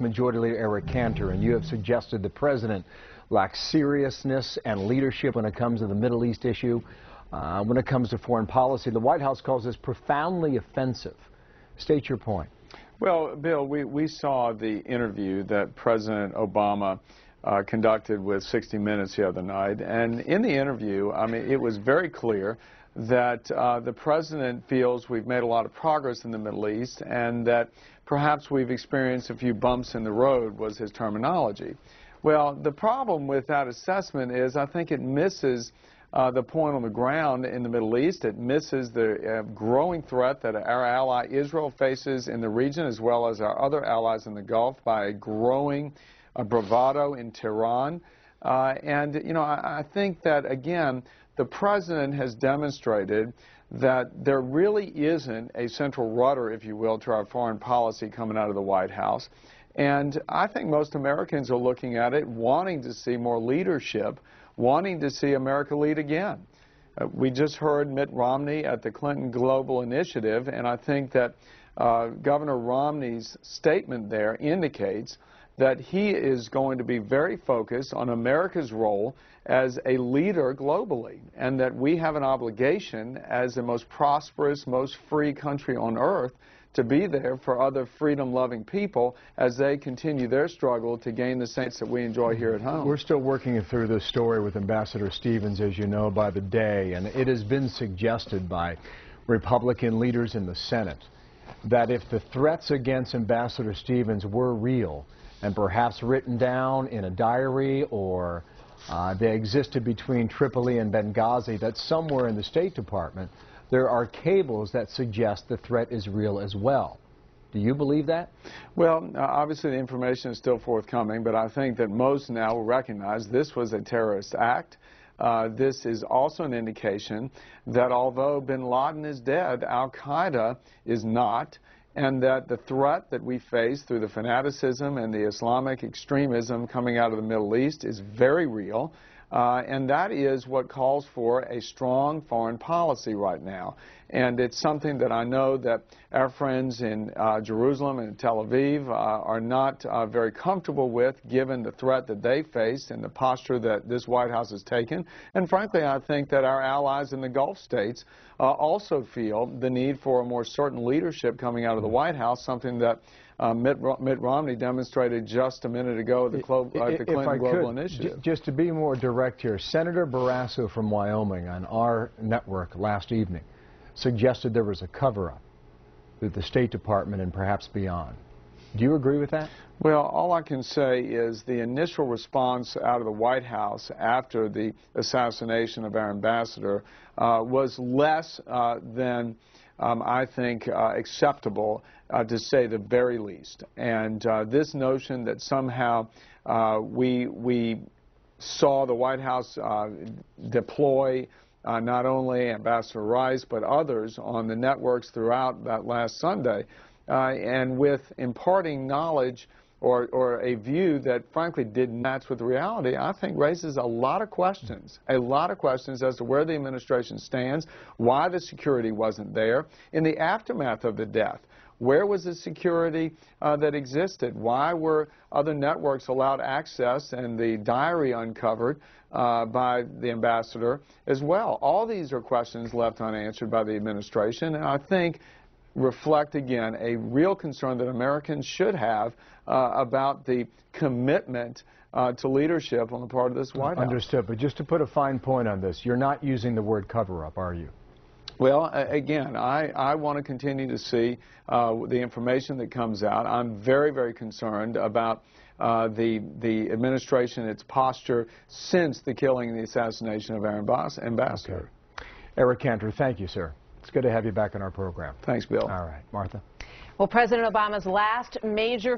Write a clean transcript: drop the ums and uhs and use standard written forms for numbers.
Majority Leader Eric Cantor, and you have suggested the president lacks seriousness and leadership when it comes to the Middle East issue. When it comes to foreign policy, the White House calls this profoundly offensive. State your point. Well, Bill, we saw the interview that President Obama conducted with 60 Minutes the other night, and in the interview, I mean, it was very clear that the president feels we've made a lot of progress in the Middle East and that perhaps we've experienced a few bumps in the road, was his terminology. Well, the problem with that assessment is I think it misses the point on the ground in the Middle East. It misses the growing threat that our ally Israel faces in the region, as well as our other allies in the Gulf, by a growing bravado in Tehran. I think that, again, the president has demonstrated that there really isn't a central rudder, if you will, to our foreign policy coming out of the White House. And I think most Americans are looking at it, wanting to see more leadership, wanting to see America lead again. We just heard Mitt Romney at the Clinton Global Initiative, and I think that Governor Romney's statement there indicates that he is going to be very focused on America's role as a leader globally, and that we have an obligation as the most prosperous, most free country on earth to be there for other freedom-loving people as they continue their struggle to gain the saints that we enjoy here at home. We're still working through this story with Ambassador Stevens, as you know, by the day, and it has been suggested by Republican leaders in the Senate that if the threats against Ambassador Stevens were real and perhaps written down in a diary or they existed between Tripoli and Benghazi, that somewhere in the State Department there are cables that suggest the threat is real as well. Do you believe that? Well, obviously the information is still forthcoming, but I think that most now will recognize this was a terrorist act. This is also an indication that although bin Laden is dead, Al-Qaeda is not, and that the threat that we face through the fanaticism and the Islamic extremism coming out of the Middle East is very real. And that is what calls for a strong foreign policy right now. And it's something that I know that our friends in Jerusalem and Tel Aviv are not very comfortable with, given the threat that they face and the posture that this White House has taken. And frankly, I think that our allies in the Gulf states also feel the need for a more certain leadership coming out of the White House, something that Mitt Romney demonstrated just a minute ago at the Clinton Global Initiative. Just to be more direct here, Senator Barrasso from Wyoming on our network last evening suggested there was a cover-up through the State Department and perhaps beyond. Do you agree with that? Well, all I can say is the initial response out of the White House after the assassination of our ambassador was less than I think acceptable, to say the very least. And this notion that somehow we saw the White House deploy not only Ambassador Rice but others on the networks throughout that last Sunday, and with imparting knowledge or a view that frankly didn't match with the reality, I think raises a lot of questions as to where the administration stands, why the security wasn't there. In the aftermath of the death, where was the security that existed? Why were other networks allowed access and the diary uncovered by the ambassador as well? All these are questions left unanswered by the administration, and I think reflect, again, a real concern that Americans should have about the commitment to leadership on the part of this White House. Understood, but just to put a fine point on this, you're not using the word cover-up, are you? Well, again, I want to continue to see the information that comes out. I'm very, very concerned about the administration, its posture since the killing and the assassination of our ambassador. Okay. Eric Cantor, thank you, sir. It's good to have you back on our program. Thanks, Bill. All right, Martha. Well, President Obama's last major